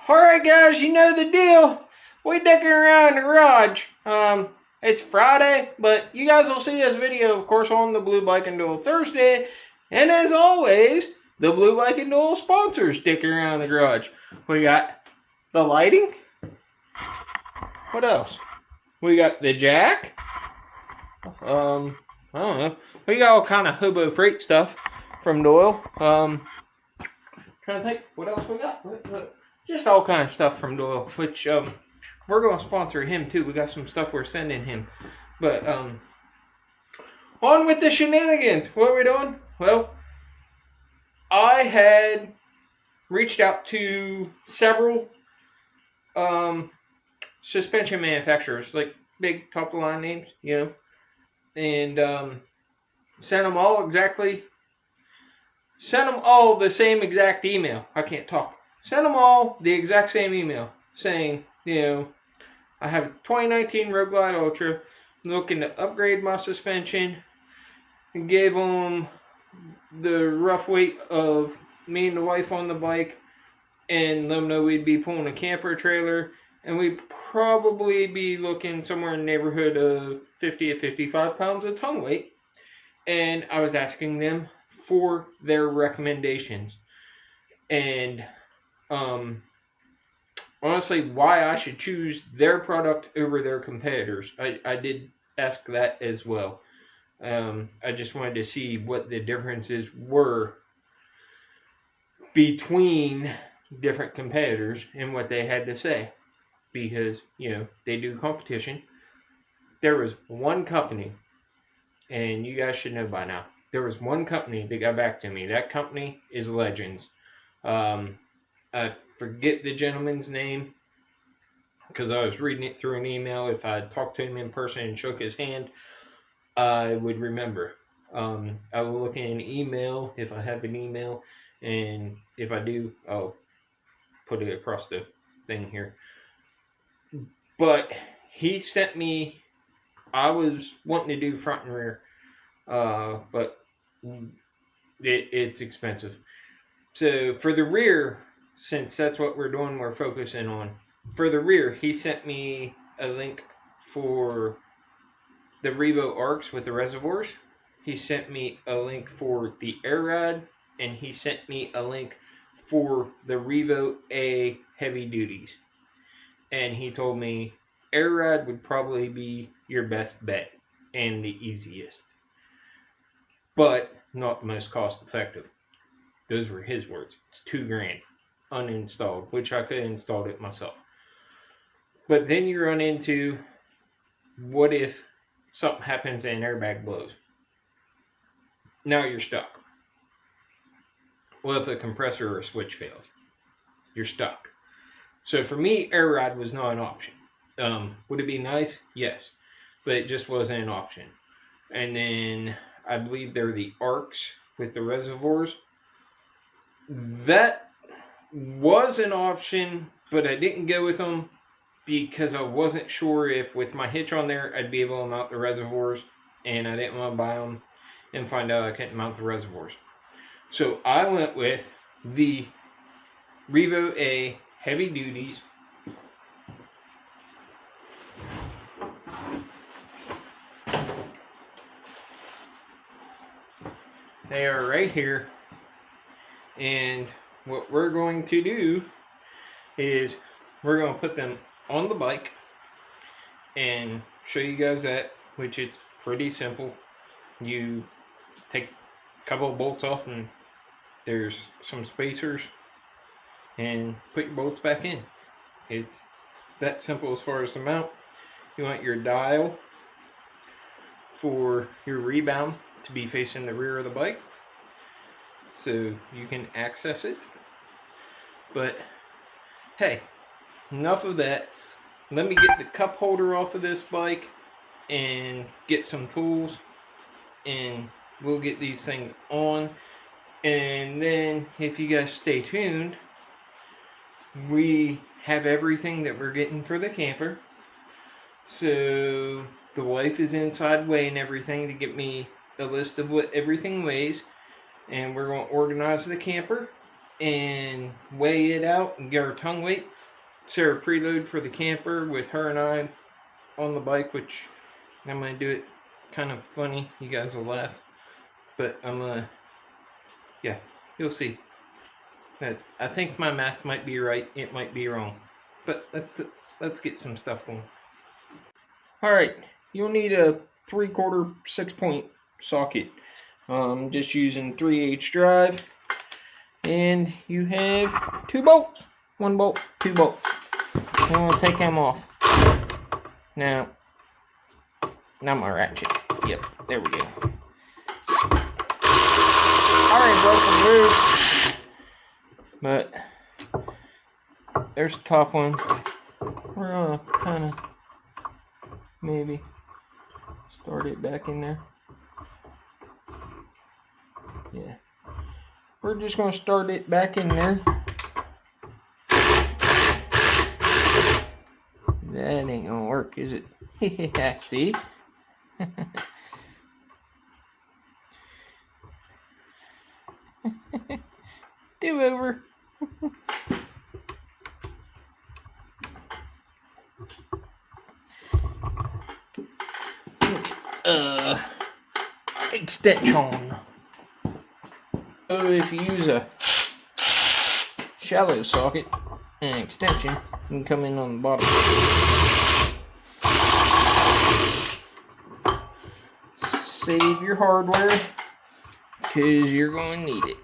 Alright guys, you know the deal. We dicking around in the garage. It's Friday, but you guys will see this video, of course, on the Blue Bike and Duel Thursday. And as always, the Blue Bike and Duel sponsors dicking around the garage. We got the lighting. What else? We got the jack. I don't know. We got all kind of hobo freight stuff from Doyle. Trying to think what else we got. Just all kind of stuff from Doyle, which we're going to sponsor him too. We got some stuff we're sending him. But on with the shenanigans. What are we doing? Well, I had reached out to several suspension manufacturers, like big top of the line names, you know, and sent them all the same exact email. I can't talk. Sent them all the exact same email saying, you know, I have a 2019 Road Glide Ultra, looking to upgrade my suspension, and gave them the rough weight of me and the wife on the bike, and let them know we'd be pulling a camper trailer, and we'd probably be looking somewhere in the neighborhood of 50 to 55 pounds of tongue weight. And I was asking them for their recommendations. And honestly, why I should choose their product over their competitors. I did ask that as well. I just wanted to see what the differences were between different competitors and what they had to say. Because, you know, they do competition. There was one company, and you guys should know by now, there was one company that got back to me. That company is Legends. I forget the gentleman's name because I was reading it through an email. If I talked to him in person and shook his hand, I would remember. I will look in an email if I have an email, and if I do, I'll put it across the thing here. But he sent me, I was wanting to do front and rear, but it's expensive. So for the rear, since that's what we're doing, we're focusing on. For the rear, he sent me a link for the Revo Arcs with the reservoirs. He sent me a link for the Air Ride, and he sent me a link for the Revo A heavy duties. And he told me Air Ride would probably be your best bet and the easiest, but not the most cost effective. Those were his words. It's $2,000 uninstalled, which I could have installed it myself. But then you run into, what if something happens and an airbag blows? Now you're stuck. What if a compressor or a switch fails? You're stuck. So for me, Air Ride was not an option. Would it be nice? Yes. But it just wasn't an option. And then I believe they're the Arcs with the reservoirs. That was an option, but I didn't go with them because I wasn't sure if with my hitch on there I'd be able to mount the reservoirs, and I didn't want to buy them and find out I couldn't mount the reservoirs. So I went with the Revo A heavy duties. They are right here. And what we're going to do is we're going to put them on the bike and show you guys that, which it's pretty simple. You take a couple of bolts off, and there's some spacers, and put your bolts back in. It's that simple as far as the mount. You want your dial for your rebound to be facing the rear of the bike, so you can access it. But hey, enough of that. Let me get the cup holder off of this bike and get some tools, and we'll get these things on. And then if you guys stay tuned, we have everything that we're getting for the camper. So the wife is inside weighing everything to get me a list of what everything weighs, and we're going to organize the camper and weigh it out and get our tongue weight. Sarah preload for the camper with her and I on the bike, which I'm going to do it kind of funny. You guys will laugh. But I'm going to, yeah, you'll see. I think my math might be right. It might be wrong. But let's get some stuff going. Alright, you'll need a 3/4 6-point socket. Just using 3/8 drive. And you have 2 bolts. 1 bolt, 2 bolts. I'm going to take them off. Now my ratchet. Yep, there we go. Already broke them loose. But there's the top one. We're going to kind of maybe start it back in there. Yeah. We're just going to start it back in there. That ain't going to work, is it? Yeah, see? Do over. Extension. Oh, if you use a shallow socket, an extension can come in on the bottom. Save your hardware, because you're going to need it.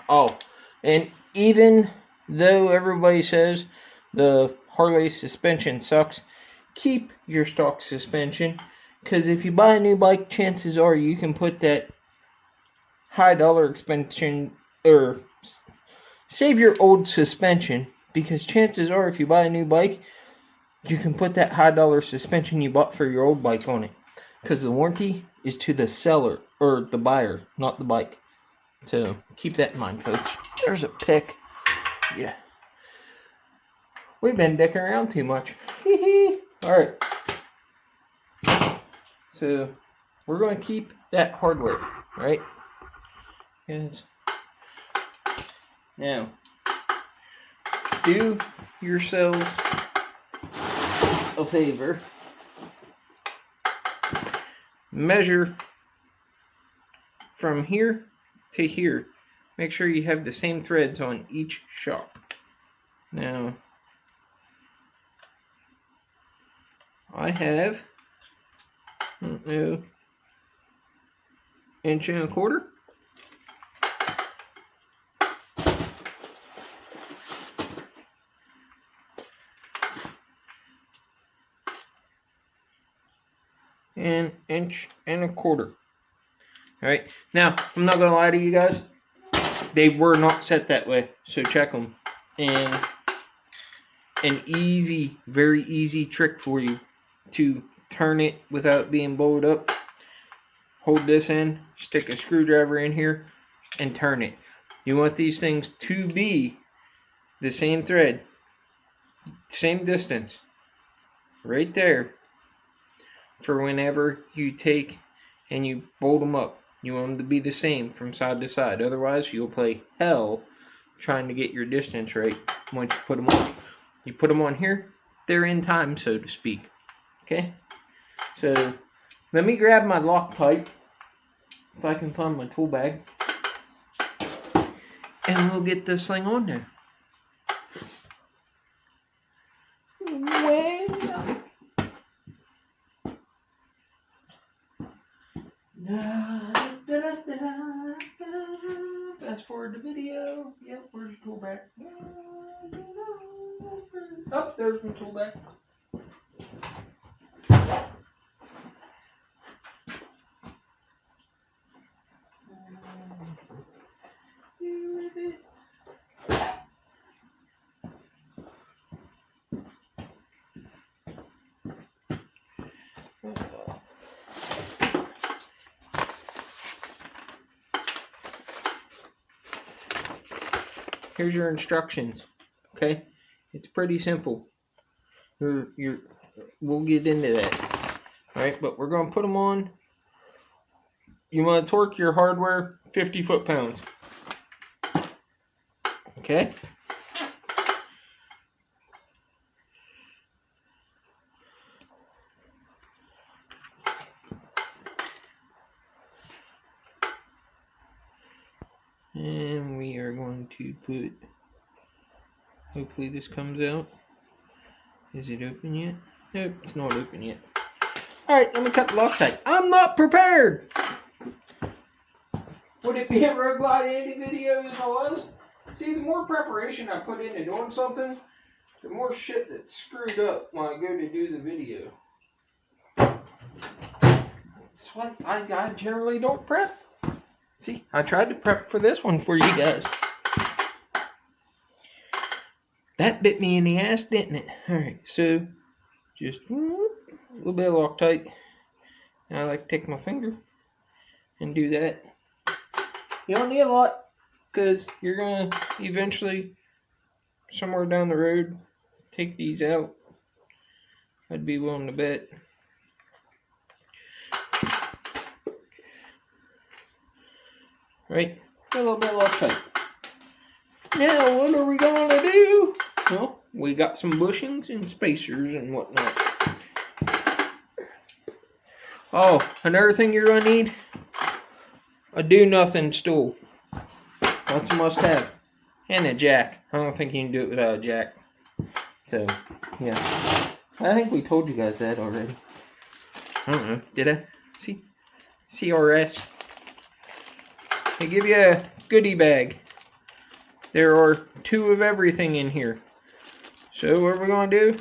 Oh, and even though everybody says the Harley suspension sucks, keep your stock suspension, because if you buy a new bike, chances are you can put that high dollar suspension, or save your old suspension, because chances are if you buy a new bike, you can put that high dollar suspension you bought for your old bike on it, because the warranty is to the seller, or the buyer, not the bike. So keep that in mind, folks. There's a pick. Yeah. We've been dicking around too much. Alright. So we're going to keep that hardware, right? Yes. Now, do yourselves a favor. Measure from here to here. Make sure you have the same threads on each shock. Now, I have, inch and a quarter. And inch and a quarter. Alright, now, I'm not going to lie to you guys. They were not set that way, so check them. And an easy, very easy trick for you to turn it without being bowed up. Hold this in, stick a screwdriver in here, and turn it. You want these things to be the same thread, same distance, right there, for whenever you take and you bolt them up. You want them to be the same from side to side. Otherwise, you'll play hell trying to get your distance right once you put them on. You put them on here, they're in time, so to speak. Okay? So, let me grab my lock pipe, if I can find my tool bag, and we'll get this thing on there. Well, fast forward the video. Yep, where's the tool bag? Oh, there's my tool bag. Here's your instructions. Okay, it's pretty simple. We'll get into that. All right, but we're gonna put them on you want to torque your hardware 50 foot-pounds. Okay? And we are going to put, hopefully this comes out. Is it open yet? Nope, it's not open yet. Alright, let me cut the Loctite. I'm not prepared! Would it be a Road Glide Andy video as I was? See, the more preparation I put into doing something, the more shit that's screwed up when I go to do the video. That's why I generally don't prep. See, I tried to prep for this one for you guys. That bit me in the ass, didn't it? Alright, so just a little bit of Loctite. And I like to take my finger and do that. You don't need a lot, because you're going to eventually, somewhere down the road, take these out. I'd be willing to bet. Right? A little bit of Loctite. Now, what are we going to do? Well, we got some bushings and spacers and whatnot. Oh, another thing you're going to need? A do-nothing stool. That's a must-have. And a jack. I don't think you can do it without a jack. So, yeah. I think we told you guys that already. I don't know. Did I? See? CRS. They give you a goodie bag. There are 2 of everything in here. So what are we going to do?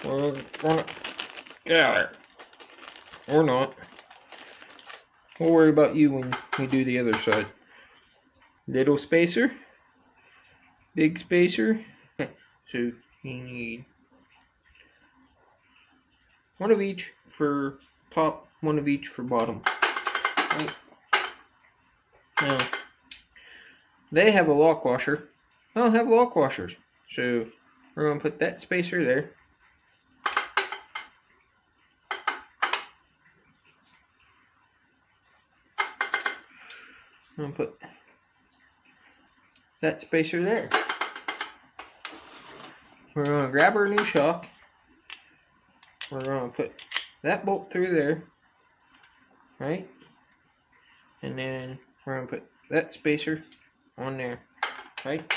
We're going to get out of there. Or not. We'll worry about you when we do the other side. Little spacer. Big spacer. Okay. So you need 1 of each for top, 1 of each for bottom. Right. Now, they have a lock washer. I don't have lock washers. So we're going to put that spacer there. I'm going to put that spacer there. We're going to grab our new shock. We're going to put that bolt through there. Right? And then we're going to put that spacer on there. Right?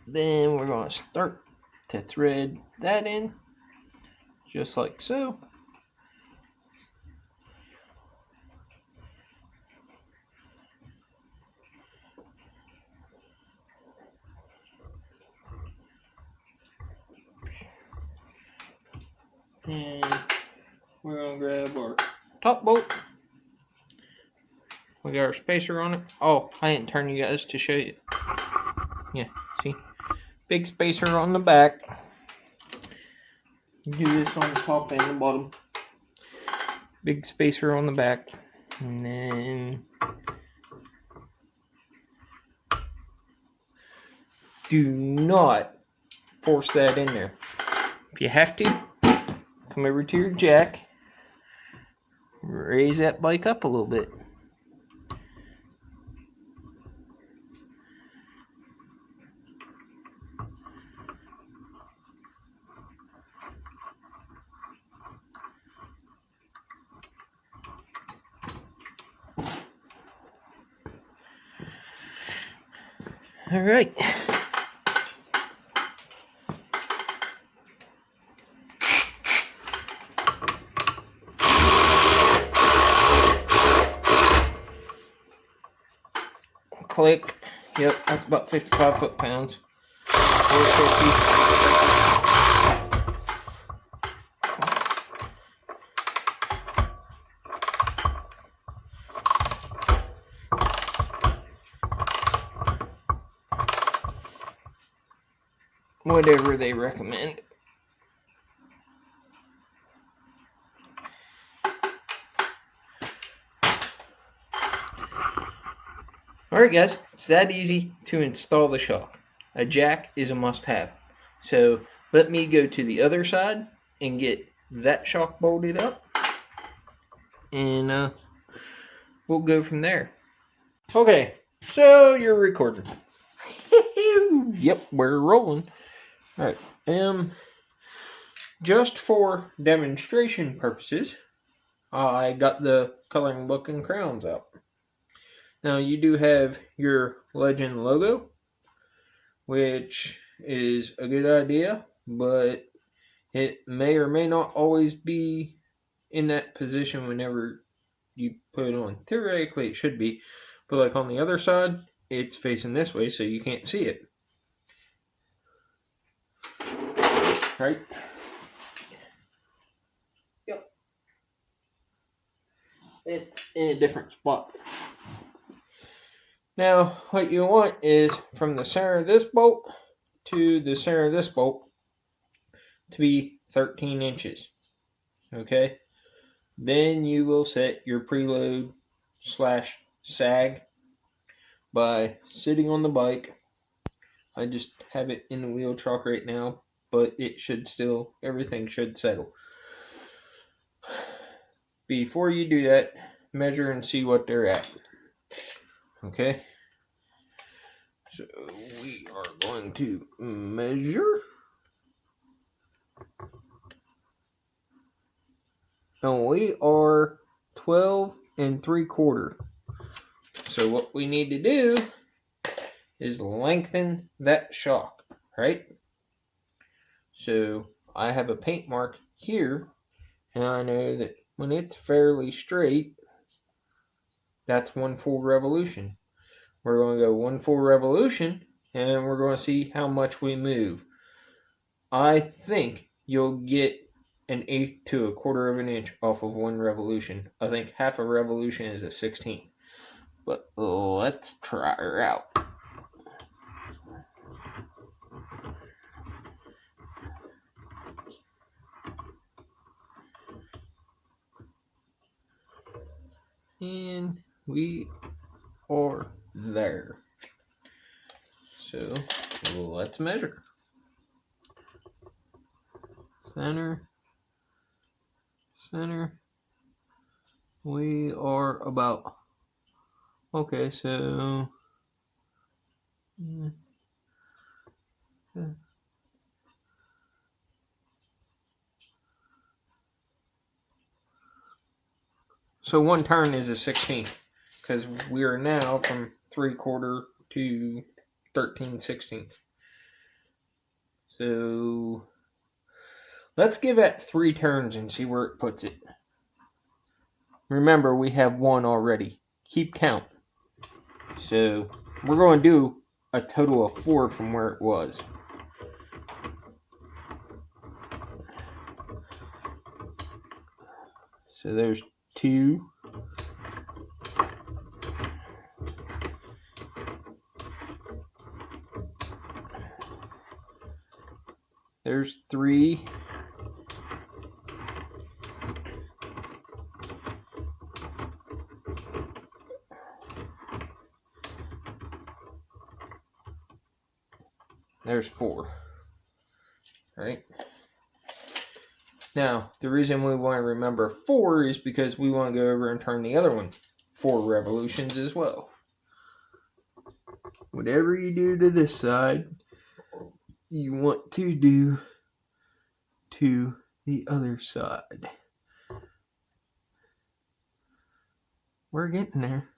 Then we're going to start to thread that in. Just like so. And we're going to grab our top bolt. We got our spacer on it. Oh, I didn't turn you guys to show you. Yeah, see? Big spacer on the back. You do this on the top and the bottom. Big spacer on the back. And then do not force that in there. If you have to, come over to your jack. Raise that bike up a little bit. All right. Click. Yep, that's about 55 foot-pounds. 450. Whatever they recommend. Alright guys, it's that easy to install the shock. A jack is a must-have. So let me go to the other side and get that shock bolted up. and we'll go from there. Okay, so you're recording. Yep, we're rolling. All right. Just for demonstration purposes, I got the coloring book and crayons out. Now you do have your Legend logo, which is a good idea, but it may or may not always be in that position whenever you put it on. Theoretically, it should be, but like on the other side, it's facing this way, so you can't see it. Right? Yep. It's in a different spot. Now, what you want is from the center of this bolt to the center of this bolt to be 13 inches. Okay? Then you will set your preload / sag by sitting on the bike. I just have it in the wheel chalk right now, but it should still, everything should settle. Before you do that, measure and see what they're at. Okay? So we are going to measure. And we are 12 3/4. So what we need to do is lengthen that shock, right? So I have a paint mark here, and I know that when it's fairly straight, that's 1 full revolution. We're going to go 1 full revolution, and we're going to see how much we move. I think you'll get 1/8 to 1/4 of an inch off of 1 revolution. I think half a revolution is a 16th. But let's try her out. And we are there. So let's measure. Center. We are about, okay, so so 1 turn is a 16th, because we are now from 3/4 to 13/16. So let's give that 3 turns and see where it puts it. Remember, we have 1 already. Keep count. So we're going to do a total of 4 from where it was. So there's 2. There's 3. There's 4. Right? Now, the reason we want to remember 4 is because we want to go over and turn the other one 4 revolutions as well. Whatever you do to this side, you want to do to the other side. We're getting there.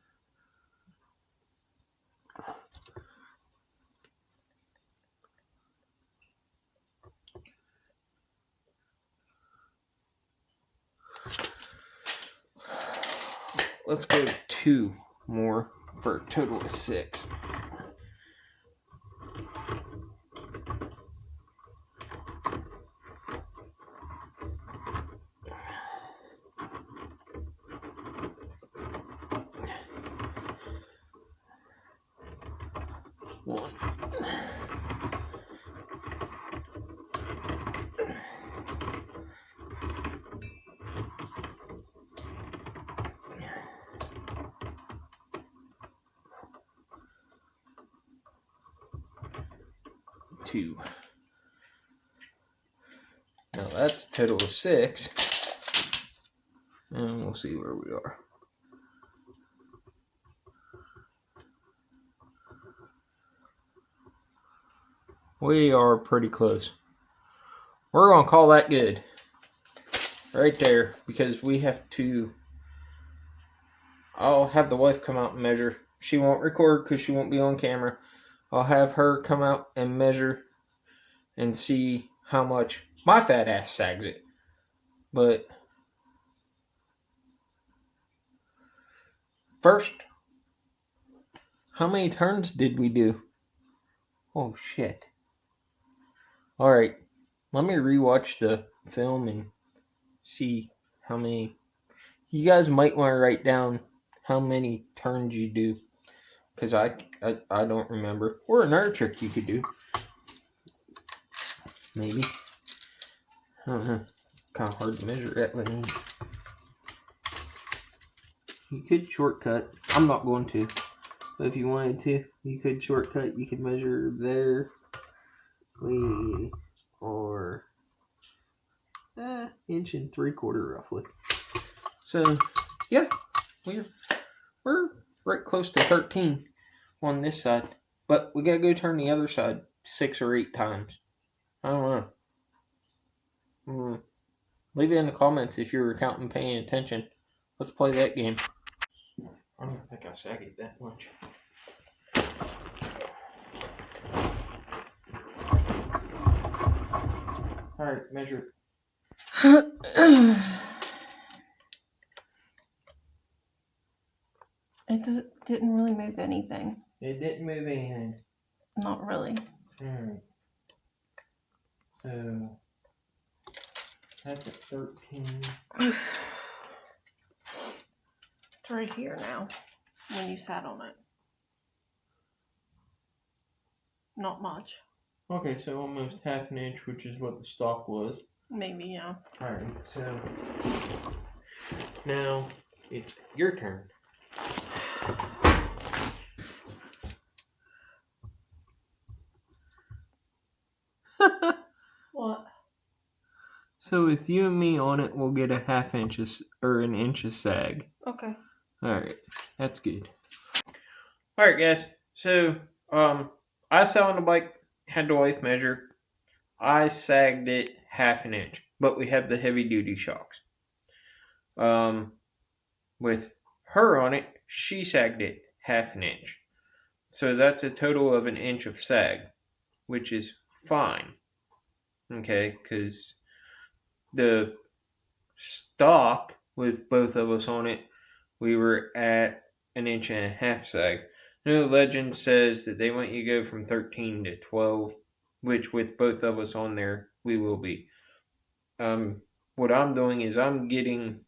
Let's go 2 more for a total of 6. One. 2. Now that's a total of 6. And we'll see where we are. We are pretty close. We're going to call that good. Right there, because we have to... I'll have the wife come out and measure. She won't record because she won't be on camera. I'll have her come out and measure and see how much my fat ass sags it. But first, how many turns did we do? Oh shit. Alright, let me rewatch the film and see how many. You guys might want to write down how many turns you do, because I don't remember. Or another trick you could do. Maybe. I don't know. Kind of hard to measure that one. You could shortcut. I'm not going to. But if you wanted to, you could shortcut. You could measure there. Or inch and 3/4 roughly. So yeah, we're right close to 13 on this side, but we gotta go turn the other side 6 or 8 times. I don't know. Leave it in the comments if you're counting, paying attention. Let's play that game. I don't think I sag it that much. Alright, measure. It didn't really move anything. It didn't move anything. Not really. Alright. So that's at 13. It's right here now when you sat on it. Not much. Okay, so almost half an inch, which is what the stock was. Maybe, yeah. Alright, so now it's your turn. What? So with you and me on it, we'll get a half inch or an inch of sag. Okay. Alright, that's good. Alright guys, so I sat on the bike, had the wife measure. I sagged it half an inch, but we have the heavy duty shocks. With her on it, she sagged it half an inch. So that's a total of an inch of sag, which is fine. Okay, because the stock with both of us on it, we were at an inch and a half sag. New Legend says that they want you to go from 13 to 12, which with both of us on there, we will be. What I'm doing is I'm getting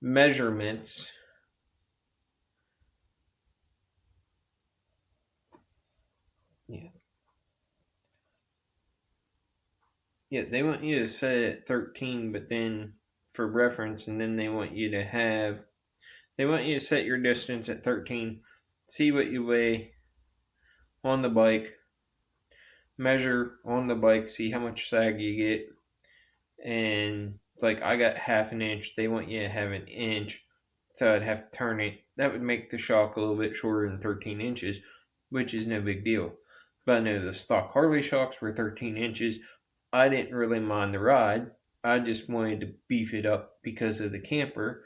measurements Yeah, they want you to set it at 13, but then for reference, and then they want you to set your distance at 13, see what you weigh on the bike, measure on the bike, see how much sag you get, and like I got half an inch, they want you to have an inch, so I'd have to turn it. That would make the shock a little bit shorter than 13 inches, which is no big deal. But I know the stock Harley shocks were 13 inches. I didn't really mind the ride. I just wanted to beef it up because of the camper.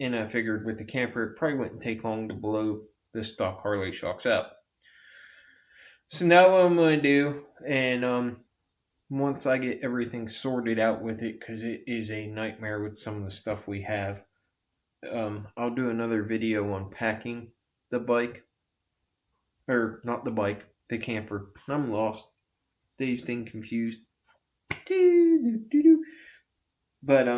And I figured with the camper, it probably wouldn't take long to blow the stock Harley shocks out. So now what I'm going to do, and once I get everything sorted out with it, because it is a nightmare with some of the stuff we have, I'll do another video on packing the bike. Or not the bike, the camper. I'm lost. Dazed and confused. But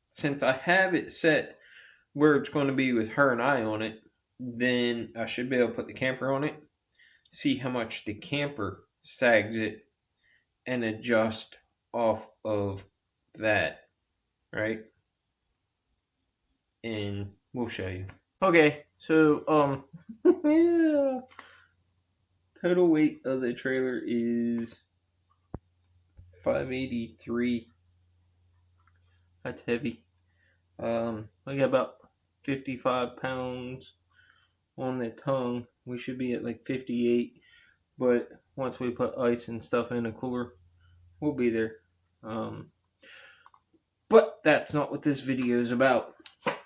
since I have it set where it's going to be with her and I on it, then I should be able to put the camper on it, see how much the camper sags it, and adjust off of that, right? And we'll show you. Okay, so yeah. Total weight of the trailer is 583 That's heavy. I got about 55 pounds on the tongue. We should be at like 58, but once we put ice and stuff in a cooler, we'll be there. But that's not what this video is about.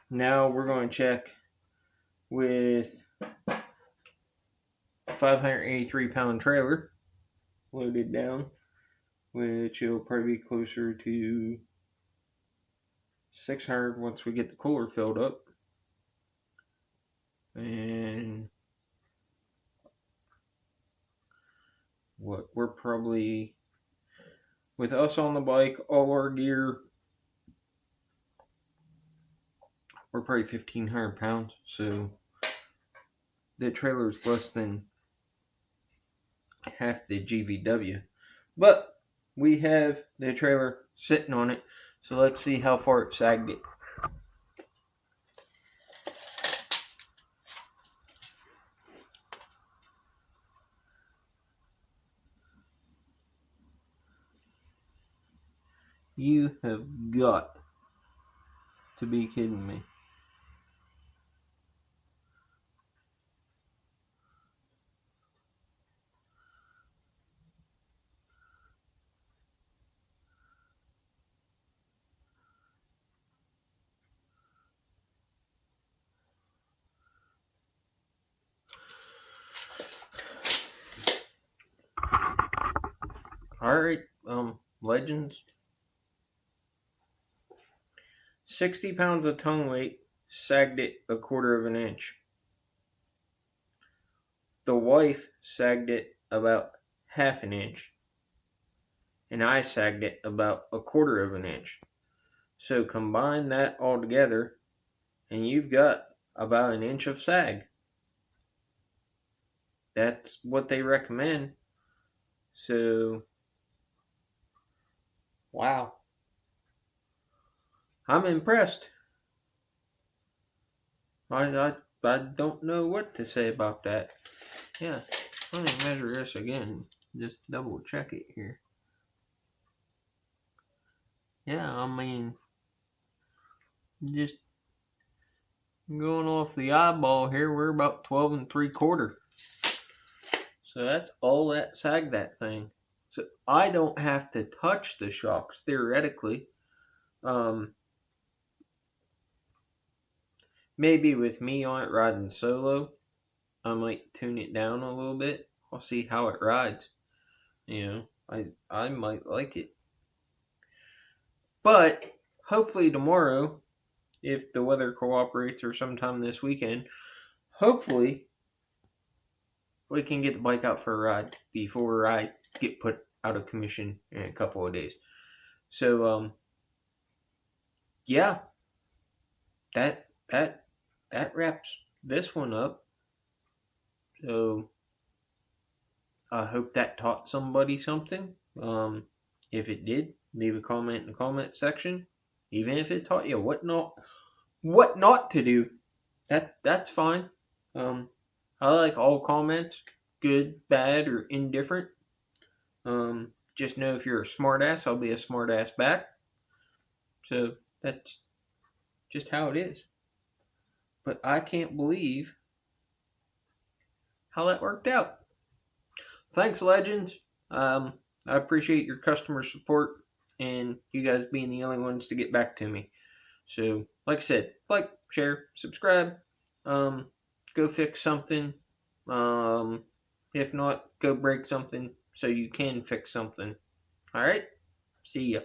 Now we're going to check with 583-pound trailer loaded down, which will probably be closer to 600 once we get the cooler filled up. And what we're probably, with us on the bike, all our gear, we're probably 1,500 pounds. So the trailer is less than half the GVW. But we have the trailer sitting on it. So let's see how far it sagged it. You have got to be kidding me. Alright, Legends. 60 pounds of tongue weight sagged it 1/4 of an inch. The wife sagged it about 1/2 an inch. And I sagged it about 1/4 of an inch. So combine that all together, and you've got about an inch of sag. That's what they recommend. So, wow. I'm impressed. I don't know what to say about that. Yeah, let me measure this again. Just double check it here. Yeah, I mean, just going off the eyeball here, we're about 12 3/4. So that's all that sagged that thing. So I don't have to touch the shocks theoretically. Maybe with me on it riding solo, I might tune it down a little bit. I'll see how it rides. I might like it. But hopefully tomorrow, if the weather cooperates, or sometime this weekend, hopefully we can get the bike out for a ride before I get put out of commission in a couple of days. So yeah, that wraps this one up. So I hope that taught somebody something. If it did, leave a comment in the comment section. Even if it taught you what not to do, that's fine. I like all comments, good, bad, or indifferent. Just know if you're a smartass, I'll be a smartass back. So that's just how it is. But I can't believe how that worked out. Thanks, Legends. I appreciate your customer support and you guys being the only ones to get back to me. So, like I said, like, share, subscribe. Go fix something. If not, go break something so you can fix something. All right? See ya.